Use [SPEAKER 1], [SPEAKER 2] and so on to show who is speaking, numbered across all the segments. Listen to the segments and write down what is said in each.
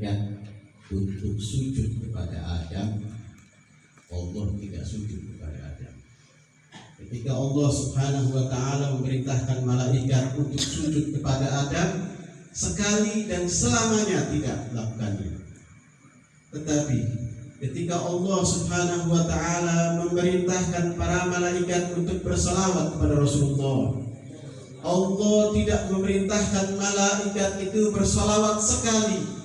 [SPEAKER 1] malaikat untuk sujud kepada Adam, Allah tidak sujud kepada Adam. Ketika Allah Subhanahu wa Ta'ala memerintahkan malaikat untuk sujud kepada Adam, sekali dan selamanya tidak melakukannya. Tetapi ketika Allah Subhanahu wa Ta'ala memerintahkan para malaikat untuk berselawat kepada Rasulullah, Allah tidak memerintahkan malaikat itu berselawat sekali,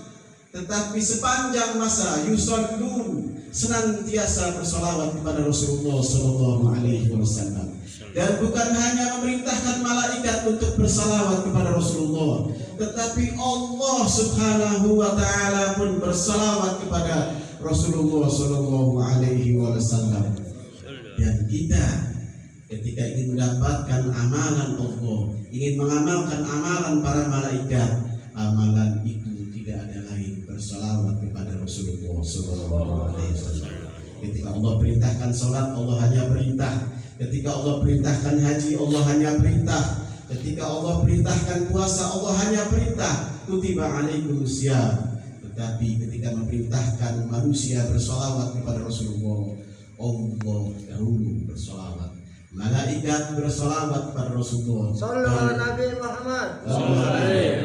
[SPEAKER 1] tetapi sepanjang masa yusallun, senantiasa berselawat kepada Rasulullah sallallahu alaihi wasallam. Dan bukan hanya memerintahkan malaikat untuk berselawat kepada Rasulullah, tetapi Allah Subhanahu wa Ta'ala pun berselawat kepada Rasulullah sallallahu alaihi wasallam. Dan kita ketika ingin mendapatkan amalan Allah, ingin mengamalkan amalan para malaikat, amalan itu tidak ada lain berselawat kepada Rasulullah sallallahu alaihi wasallam. Ketika Allah perintahkan salat, Allah hanya perintah. Ketika Allah perintahkan haji, Allah hanya perintah. Ketika Allah perintahkan puasa, Allah hanya perintah. Kutiba alaikumusiyam. Tetapi ketika memerintahkan manusia berselawat kepada Rasulullah, Allah dahulu berselawat. Malaikat berselawat kepada Rasulullah.
[SPEAKER 2] Sallallahu Nabi Muhammad.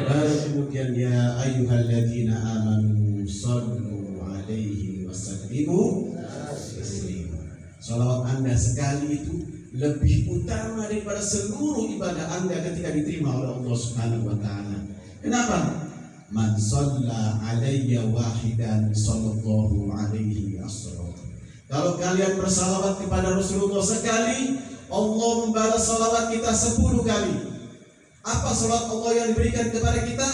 [SPEAKER 1] Baru kemudian ya ayyuhalladzina amanu sallu alaihi wasallimu taslima. Salawat Anda sekali itu lebih utama daripada seluruh ibadah Anda ketika diterima oleh Allah Subhanahu wa Ta'ala. Kenapa? Man shalla alayya wahidan sallallahu alaihi wasallam. Kalau kalian bersalawat kepada Rasulullah sekali, Allah membalas salawat kita 10 kali. Apa salawat Allah yang diberikan kepada kita?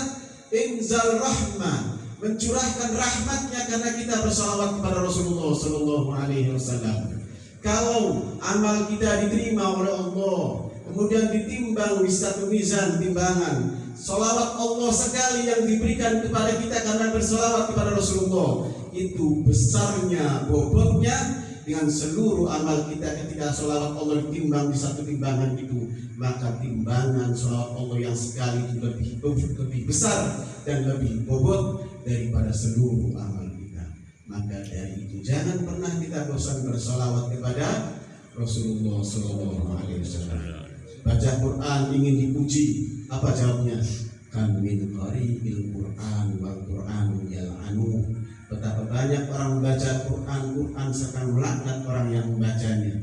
[SPEAKER 1] Inzal rahmah, mencurahkan rahmatnya karena kita bersalawat kepada Rasulullah sallallahu alaihi wasallam. Kalau amal kita diterima oleh Allah, kemudian ditimbang di satu mizan timbangan, salawat Allah sekali yang diberikan kepada kita karena bersalawat kepada Rasulullah, itu besarnya bobotnya dengan seluruh amal kita. Ketika salawat Allah ditimbang di satu timbangan itu, maka timbangan salawat Allah yang sekali itu lebih besar dan lebih bobot daripada seluruh amal kita. Maka dari itu jangan pernah kita bosan bersalawat kepada Rasulullah sallallahu alaihi wasallam. Baca Quran ingin dipuji, apa jawabnya? Kan min qari'il Quran wal Quran yal'anu. Betapa banyak orang membaca Quran sekarang melaknat orang yang membacanya.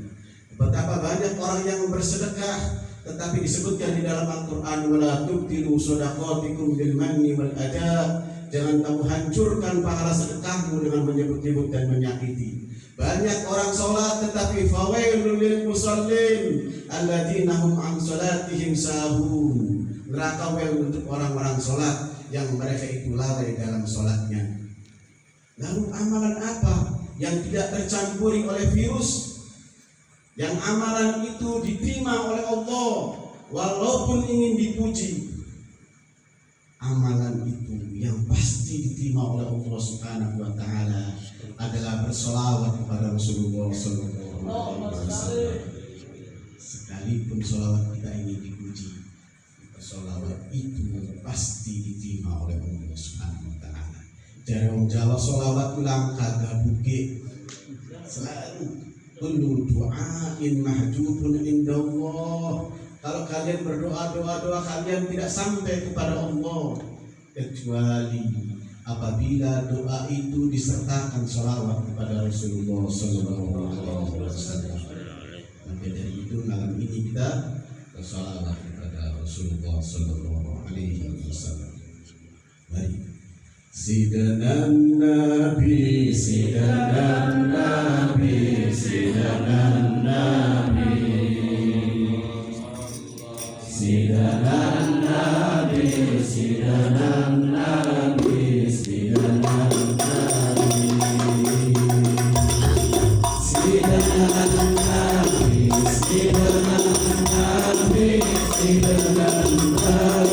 [SPEAKER 1] Betapa banyak orang yang bersedekah, tetapi disebutkan di dalam Al-Quran, wala tubtilu shadaqatikum bil manni wal adab. Jangan kamu hancurkan pahala sedekahmu dengan menyebut-nyebut dan menyakiti. Banyak orang sholat tetapi fawailul lil musallin alladzina hum an salatihim sahun. Neraka wel untuk orang-orang sholat yang mereka itu lalai dalam sholatnya. Lalu amalan apa yang tidak tercampuri oleh virus, yang amalan itu diterima oleh Allah walaupun ingin dipuji? Amalan itu yang pasti diterima oleh Allah Subhanahu wa Ta'ala adalah bersolawat kepada Rasulullah sallallahu alaihi wasallam. Sekalipun solawat kita ingin dipuji, solawat itu pasti diterima oleh Allah Subhanahu wa Ta'ala. Jadi orang Jawa solawat ulang kagak buke, selalu kullu du'ain mahjubun indallah. Kalau kalian berdoa, doa kalian tidak sampai kepada Allah, kecuali apabila doa itu disertakan sholawat kepada Rasulullah sallallahu alaihi wasallam. Maka dari itu malam ini kita bersolawat kepada Rasulullah sallallahu alaihi wasallam. Mari. Sidana Nabi, Sidana Nabi, Sidana Nabi, Sidana Nabi, Sidana Nabi, Sidana Nabi, Sidana Nabi, Sidana Nabi, Sidana Nabi. Nabi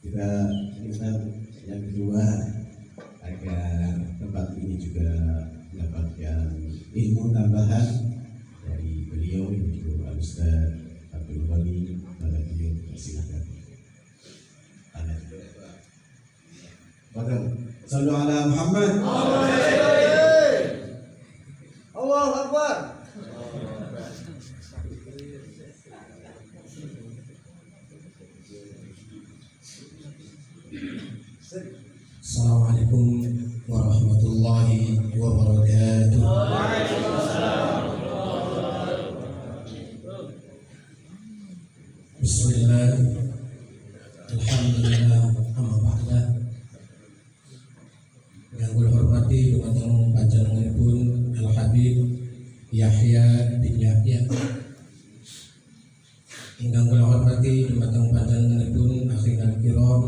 [SPEAKER 1] Kita minta yang kedua agar tempat ini juga mendapatkan ilmu tambahan dari beliau Ibu Al-Ustaz Abdul Ghani. Pada beliau silakan. Sallu ala Muhammad.
[SPEAKER 2] Allahu Akbar.
[SPEAKER 3] Assalamualaikum warahmatullahi wabarakatuh. Bismillah, alhamdulillah, amma ba'da. Yang kula hormati dumateng panjenenganipun Al Habib Yahya bin Yahya. Ingkang kula hormati dumateng panjenenganipun akhirul kiram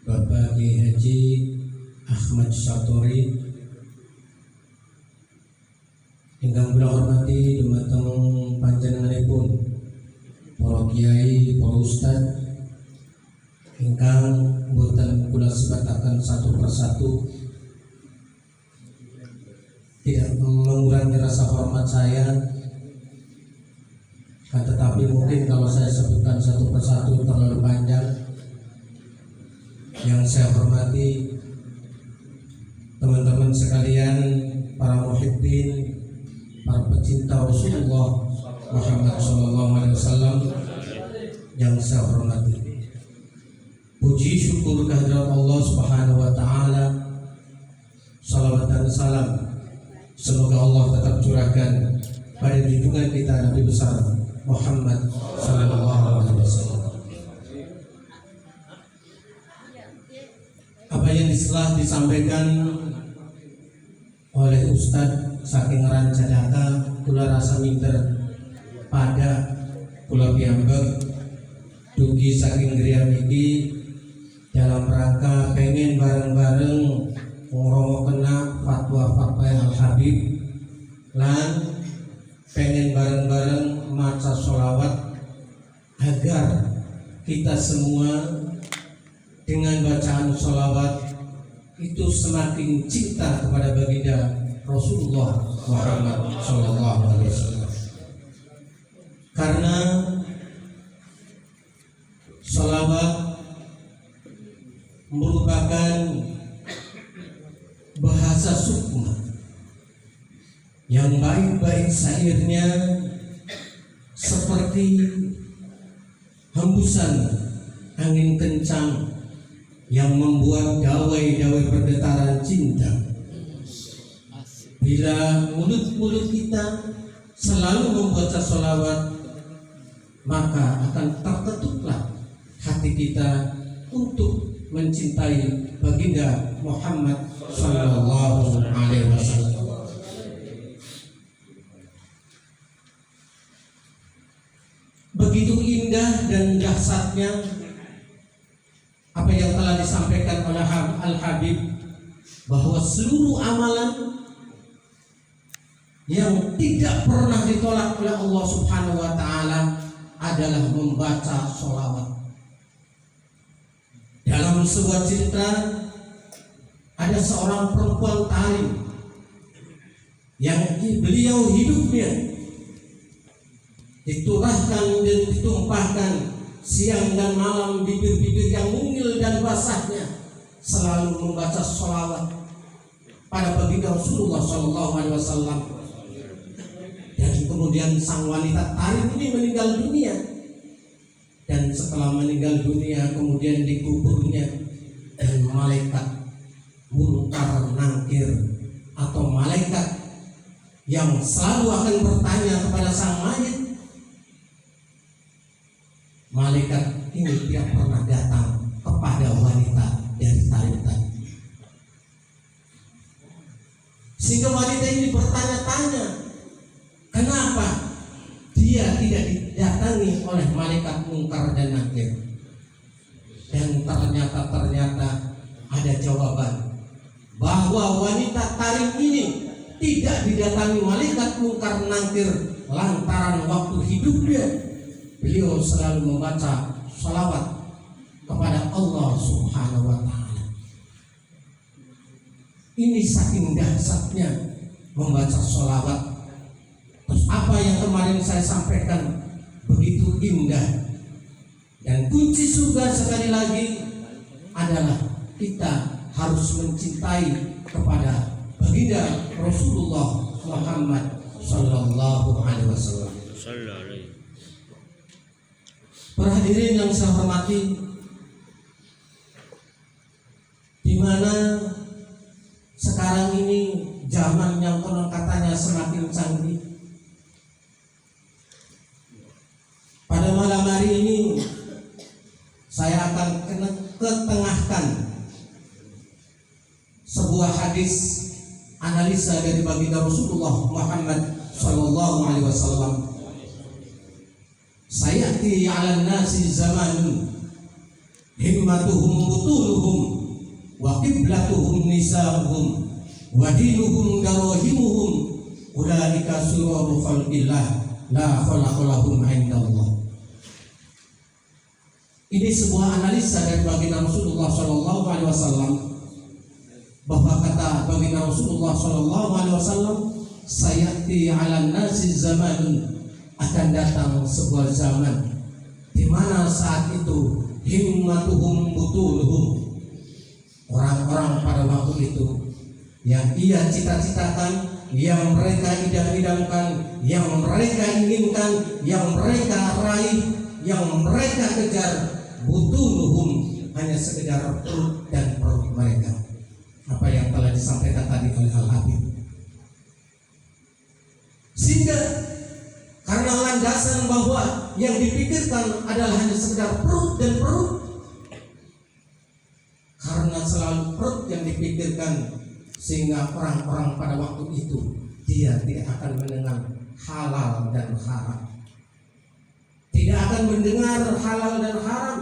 [SPEAKER 3] Bapak Kiai Haji Ahmad Syaturi. Ingkang kula hormati dumateng panjenenganipun para kiai, para ustad ingkang boten kula sebataken satu persatu, tidak mengurangi rasa hormat saya, tetapi mungkin kalau saya sebutkan satu persatu terlalu panjang. Yang saya hormati teman-teman sekalian, para muhibbin, para pecinta Rasulullah Muhammad SAW yang saya hormati, puji syukur kehadirat Allah Subhanahu wa Ta'ala, salawat dan salam semoga Allah tetap curahkan pada junjungan kita Nabi besar Muhammad SAW. Apa yang telah disampaikan oleh Ustadz saking ranca data, kula rasa minder pada kula piyambak dugi saking griya niki dalam rangka pengen bareng-bareng ngrungokna fatwa-fatwa Al Habib lan pengen bareng-bareng maca sholawat agar kita semua dengan bacaan sholawat itu semakin cinta kepada baginda Rasulullah Muhammad SAW. Karena sholawat merupakan bahasa sukma yang baik-baik syairnya seperti hembusan angin kencang yang membuat dawai-dawai berdetaran cinta. Bila mulut-mulut kita selalu membaca sholawat, maka akan terketuklah hati kita untuk mencintai baginda Muhammad Sallallahu Alaihi Wasallam. Begitu indah dan dahsyatnya apa yang telah disampaikan oleh Al Habib, bahwa seluruh amalan yang tidak pernah ditolak oleh Allah Subhanahu wa Ta'ala adalah membaca sholawat. Dalam sebuah cerita ada seorang perempuan talim yang beliau hidupnya diturahkan dan ditumpahkan siang dan malam, bibir-bibir yang mungil dan basahnya selalu membaca sholawat pada baginda Rasulullah SAW. Dan kemudian sang wanita talim ini meninggal dunia dan setelah meninggal dunia kemudian dikuburnya, dan malaikat Munkar Nakir atau malaikat yang selalu akan bertanya kepada sang mayit, malaikat ini tidak pernah datang kepada wanita dari tarik tadi. Sehingga wanita ini bertanya-tanya, kenapa dia tidak didatangi oleh malaikat Munkar dan Nakir? Dan ternyata ada jawaban bahwa wanita tarik ini tidak didatangi malaikat Munkar Nakir lantaran waktu hidupnya beliau selalu membaca sholawat kepada Allah Subhanahu wa Ta'ala. Ini saking dahsyatnya membaca sholawat. Terus apa yang kemarin saya sampaikan begitu indah. Dan kunci surga sekali lagi adalah kita harus mencintai kepada baginda Rasulullah Muhammad Sallallahu Alaihi Wasallam. Para hadirin yang saya hormati, di mana sekarang ini zaman yang konon katanya semakin canggih. Pada malam hari ini saya akan ketengahkan sebuah hadis analisa dari baginda Rasulullah Muhammad Sallallahu Alaihi Wasallam. Sayati 'alan nasi zamanun himmatuhum butuluhum wa qiblatuhum nisa'uhum wa dinuhum darahimuhum ulaika suraru khalqillah la khalaqa lahum 'indallah. Ini sebuah analisa dari baginda Rasulullah Sallallahu Alaihi Wasallam, bahwa kata baginda Rasulullah Sallallahu Alaihi Wasallam, sayati 'alan nasi zamanun, akan datang sebuah zaman di mana saat itu himmatuhum butuluhum, orang-orang pada waktu itu yang ia cita-citakan, yang mereka idam-idamkan, yang mereka inginkan, yang mereka raih, yang mereka kejar, butuluhum, hanya sekedar perut dan perut mereka. Apa yang telah disampaikan tadi oleh Al-Habib. Sehingga karena landasan bahwa yang dipikirkan adalah hanya sekedar perut dan perut, karena selalu perut yang dipikirkan, sehingga orang-orang pada waktu itu dia tidak akan mendengar halal dan haram, tidak akan mendengar halal dan haram,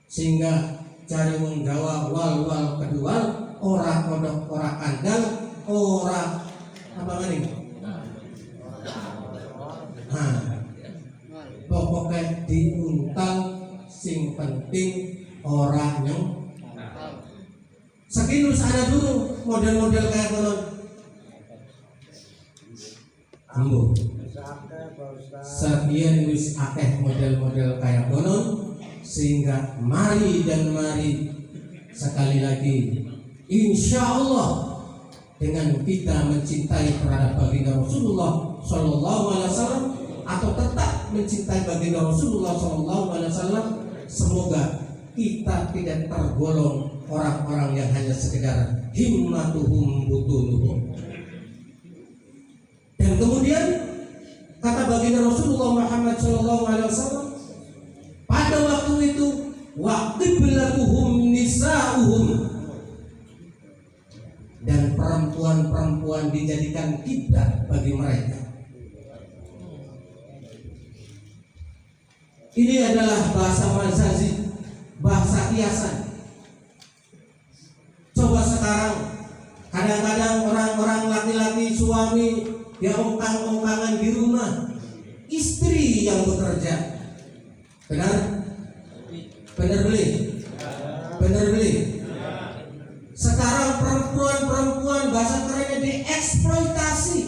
[SPEAKER 3] sehingga cari menggawa wal kedua, ora kodok ora kandang, ora apa ini? Pokoknya diuntal, sing penting orang yang sekinus ada dulu model-model kayak konon. Ambo. Sekian wis akeh model-model kayak konon, sehingga mari sekali lagi insya Allah dengan kita mencintai terhadap baginda Rasulullah Sallallahu Alaihi Wasallam, atau tetap mencintai baginda Rasulullah Sallallahu Alaihi Wasallam, semoga kita tidak tergolong orang-orang yang hanya sekedar himmatuhum butuluhum. Dan kemudian kata baginda Rasulullah Muhammad Sallallahu Alaihi Wasallam, pada waktu itu waqiblatuhum nisa'uhum, dan perempuan-perempuan dijadikan kiblat bagi mereka. Ini adalah bahasa majazi, bahasa kiasan. Coba sekarang kadang-kadang orang-orang laki-laki suami dia ongkang-ongkangan di rumah, istri yang bekerja. Benar? Benar beli. Sekarang perempuan bahasa kerennya dieksploitasi,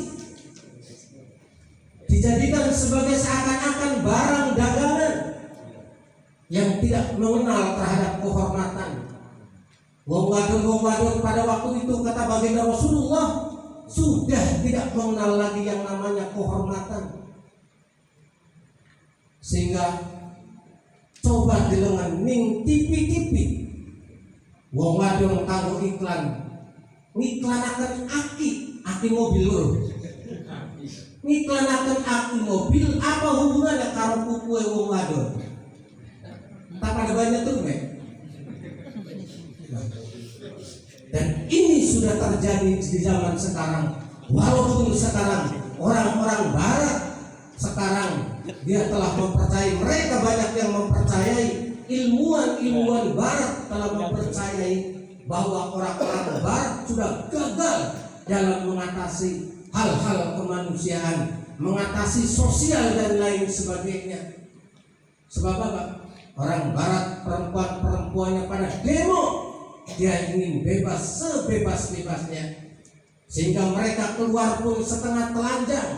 [SPEAKER 3] dijadikan sebagai seakan-akan barang dagangan yang tidak mengenal terhadap kehormatan. Wong wadon pada waktu itu kata baginda Rasulullah sudah tidak mengenal lagi yang namanya kehormatan, sehingga coba delengan ning tipi-tipi wong wadon kanggo ngiklanaken aki mobil lho. Ngiklanaken aki mobil apa hubungannya karo kukuwe wong wadon? Tak pada banyak tuh, dan ini sudah terjadi di zaman sekarang. Walaupun sekarang orang-orang barat sekarang dia telah mempercayai, mereka banyak yang mempercayai, ilmuwan barat telah mempercayai bahwa orang-orang barat sudah gagal dalam mengatasi hal-hal kemanusiaan, mengatasi sosial dan lain sebagainya. Sebab apa? Orang barat, perempuan-perempuannya pada demo, dia ingin bebas sebebas-bebasnya, sehingga mereka keluar pun setengah telanjang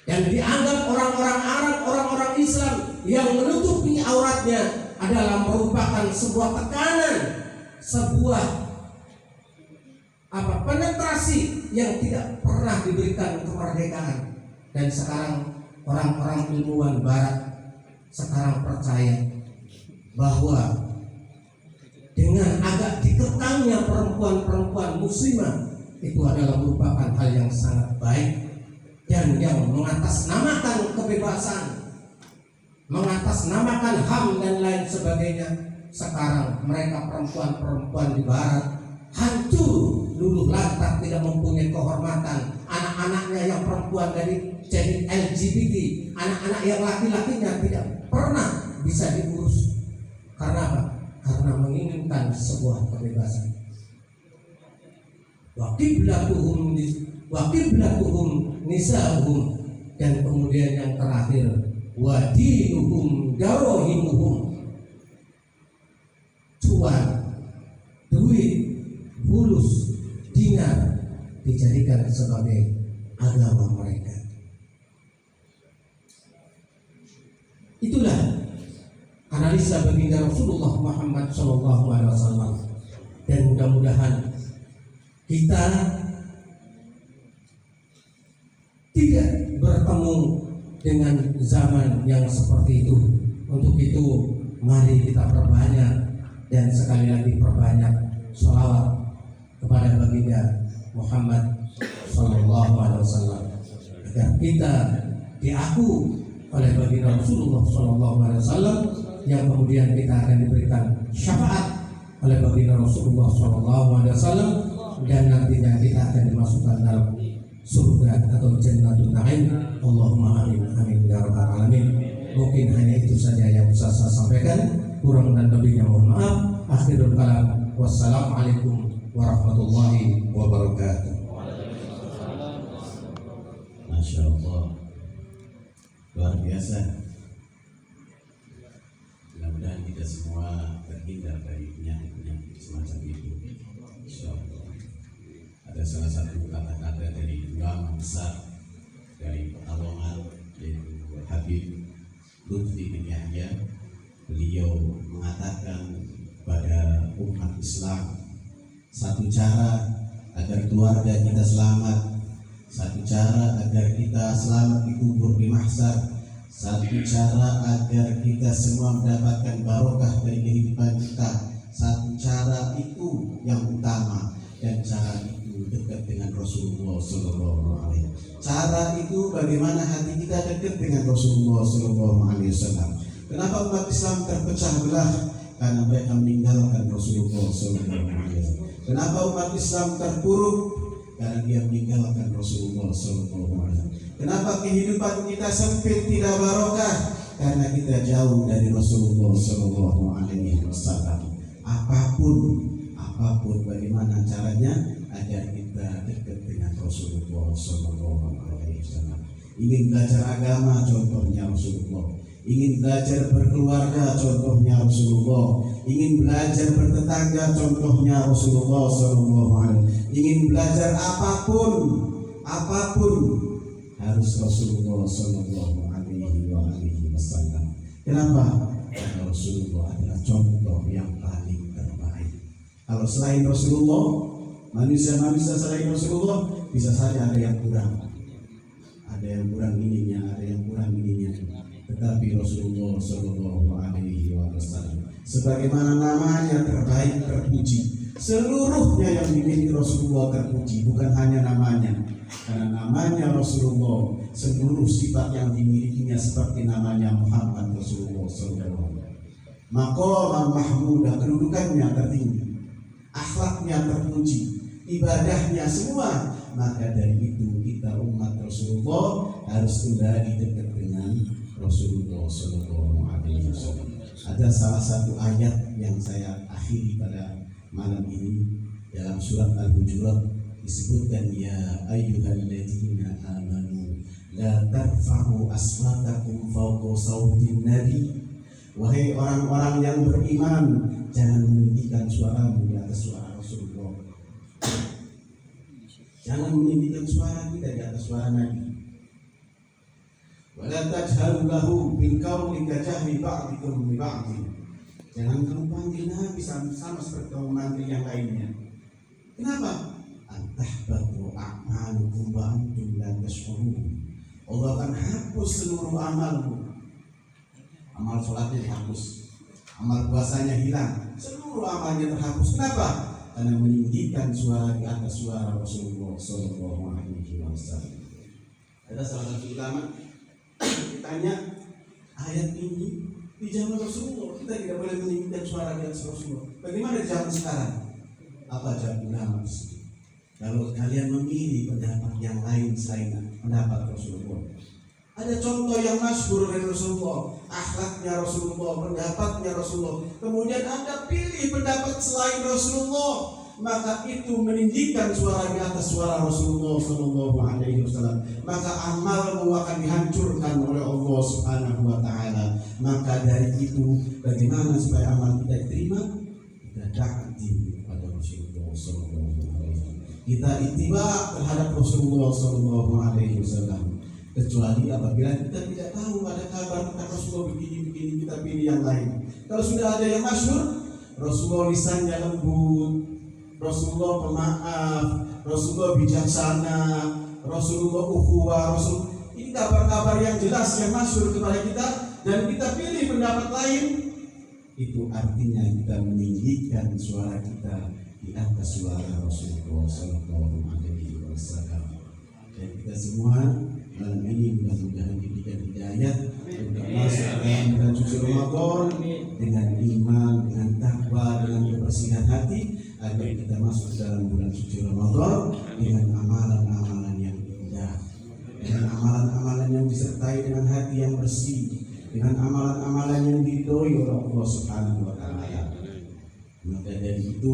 [SPEAKER 3] dan dianggap orang-orang Arab, orang-orang Islam yang menutupi auratnya adalah merupakan sebuah tekanan, sebuah penetrasi yang tidak pernah diberikan kemerdekaan. Dan sekarang orang-orang ilmuwan barat sekarang percaya bahwa dengan agak dikekangnya perempuan-perempuan muslimah itu adalah merupakan hal yang sangat baik, dan yang mengatasnamakan kebebasan, mengatasnamakan HAM dan lain sebagainya. Sekarang mereka perempuan-perempuan di barat hancur, luluh lantak, tidak mempunyai kehormatan. Anak-anaknya yang perempuan dari jadi LGBT, anak-anak yang laki-lakinya tidak pernah bisa diurus. Karena apa? Karena menginginkan sebuah kebebasan. Waqiblatuhum nisa'uhum, dan kemudian yang terakhir wadinuhum darohimuhum, cuan, duit, fulus, dinar dijadikan sebagai agama mereka. Itulah analisa baginda Rasulullah Muhammad SAW, dan mudah-mudahan kita tidak bertemu dengan zaman yang seperti itu. Untuk itu mari kita perbanyak, dan sekali lagi perbanyak sholawat kepada baginda Muhammad SAW, agar kita diaku oleh baginda Rasulullah SAW, yang kemudian kita akan diberikan syafaat oleh baginda Rasulullah SAW, dan nantinya kita akan dimasukkan dalam surga atau jannatul na'im. Allahumma amin amin ya rabbal alamin. Mungkin hanya itu saja yang bisa saya sampaikan, kurang dan lebihnya mohon maaf. Akhirul kalam, wassalamualaikum warahmatullahi wabarakatuh.
[SPEAKER 1] Masya Allah, luar biasa. Mudah-mudahan kita semua terhindar dari penyakit-penyakit semacam itu, insya Allah. Ada salah satu kata-kata dari ulama besar dari Pekalongan, yaitu Habib Lutfi bin Yahya. Beliau mengatakan pada umat Islam, satu cara agar keluarga kita selamat, satu cara agar kita selamat dikubur di mahsyar, satu cara agar kita semua mendapatkan barokah dari kehidupan kita, satu cara itu yang utama, dan cara itu dekat dengan Rasulullah SAW. Cara itu bagaimana hati kita dekat dengan Rasulullah SAW. Kenapa umat Islam terpecah belah? Karena mereka meninggalkan Rasulullah SAW. Kenapa umat Islam terpuruk? Karena dia meninggalkan Rasulullah SAW. Kenapa kehidupan kita sempit, tidak barokah? Karena kita jauh dari Rasulullah SAW. Apapun bagaimana caranya agar kita dekat dengan Rasulullah SAW. Ingin belajar agama, contohnya Rasulullah. Ingin belajar berkeluarga, contohnya Rasulullah. Ingin belajar bertetangga, contohnya Rasulullah SAW. Ingin belajar apapun harus Rasulullah SAW. Kenapa? Karena Rasulullah adalah contoh yang paling terbaik. Kalau selain Rasulullah, manusia-manusia selain Rasulullah bisa saja ada yang kurang. Ada yang kurang ininya, ada yang kurang ininya. tetapi Rasulullah Shallallahu Alaihi Wasallam sebagaimana namanya terbaik terpuji, seluruhnya yang dimiliki Rasulullah terpuji, bukan hanya namanya, karena namanya Rasulullah, seluruh sifat yang dimilikinya seperti namanya Muhammad Rasulullah Shallallahu Alaihi Wasallam. Maqam mahmudah, kedudukannya tertinggi, akhlaknya terpuji, ibadahnya semua. Maka dari itu kita umat Rasulullah harus kembali dekat dengan Rasulullah Shallallahu Alaihi Wasallam. Ada salah satu ayat yang saya akhiri pada malam ini dalam surat Al-Hujurat, disebutkan ya ayyuhalladzina amanu la tarfa'u aswatakum fawqa sautin nabi. Wahai orang-orang yang beriman, jangan meninggikan suaramu di atas suara Rasulullah. Jangan meninggikan suara kita di atas suara Nabi. Wala tajharu lahu bil qawli kajahri ba'dikum li ba'din. Jangan kamu panggil Nabi sama seperti kamu manggil yang lainnya. Kenapa? Antahbatu a'malukum wa antum la tash'urun. Allah akan hapus seluruh amalmu. Amal sholatnya dihapus, amal puasanya hilang, seluruh amalnya terhapus. Kenapa? Karena meninggikan suara di atas suara Rasulullah Shallallahu Alaihi Wasallam. Ada salah satu ulama ditanya, ayat ini di zaman Rasulullah kita tidak boleh meninggikan suara di atas Rasulullah. Bagaimana di zaman sekarang? Apa jawab ulama tersebut? Kalau kalian memilih pendapat yang lain selain pendapat Rasulullah, ada contoh yang masyhur dari Rasulullah, akhlaknya Rasulullah, pendapatnya Rasulullah. Kemudian Anda pilih pendapat selain Rasulullah, maka itu meninggikan suara di atas suara Rasulullah Shallallahu Alaihi Wasallam. Maka amalmu akan dihancurkan oleh Allah Subhanahu Wa Taala. Maka dari itu, bagaimana supaya amal kita diterima? Kita taati pada Rasulullah Shallallahu Alaihi Wasallam. Kita ittiba terhadap Rasulullah Shallallahu Alaihi Wasallam. Kecuali apabila kita tidak tahu ada kabar tentang Rasulullah begini-begini, kita pilih yang lain. Kalau sudah ada yang masyhur, Rasulullah lisannya lembut, Rasulullah pemaaf, Rasulullah bijaksana, Rasulullah ukhuwah, ini kabar-kabar yang jelas yang masyhur kepada kita, dan kita pilih pendapat lain, itu artinya kita meninggikan suara kita di atas suara Rasulullah Sallallahu Alaihi Wasallam. Dan kita semua malam ini mudah-mudahan diberikan hidayah untuk masuk dalam bulan suci Ramadan dengan iman, dengan takwa, dengan kebersihan hati, agar kita masuk dalam bulan suci Ramadan dengan amalan-amalan yang indah, dengan amalan-amalan yang disertai dengan hati yang bersih, dengan amalan-amalan yang diridhoi oleh Allah Subhanahu Wa Taala. Maka dari itu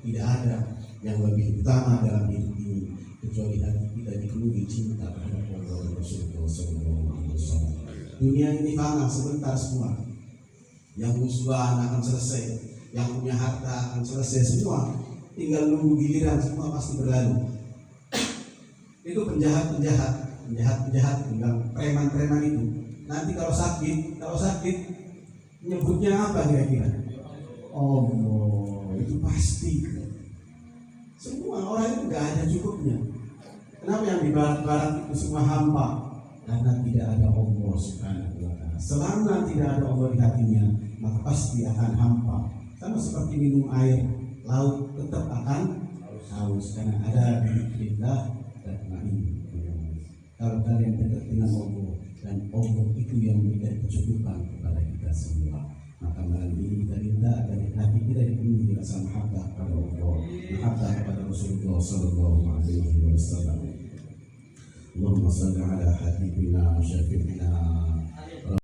[SPEAKER 1] tidak ada yang lebih utama dalam hidup ini kecuali hati kita dipenuhi cinta terhadap Allah Rasulullah SAW. Dunia ini fana, sebentar semua. Yang musuhan akan selesai, yang punya harta akan selesai semua. Tinggal nunggu giliran, semua pasti berlalu. Itu penjahat, preman-preman itu. Nanti kalau sakit, nyebutnya apa kira-kira? Allah, itu pasti. Semua orang itu nggak ada cukupnya. Kenapa yang di barat-barat itu semua hampa? Karena tidak ada Allah Subhanahu Wa Taala. Selama tidak ada Allah di hatinya, maka pasti akan hampa. Sama seperti minum air laut, tetap akan haus. Karena ada dzikrillah dan ma'in. Kalau kalian dekat dengan Allah, dan Allah itu yang memberikan kecukupan kepada kita semua, maka malam ini kita minta agar hati kita dipenuhi rasa mahabbah kepada Allah, mahabbah kepada Rasulullah Sallallahu Alaihi Wasallam. Allahumma salli ala habibina wa syafi'ina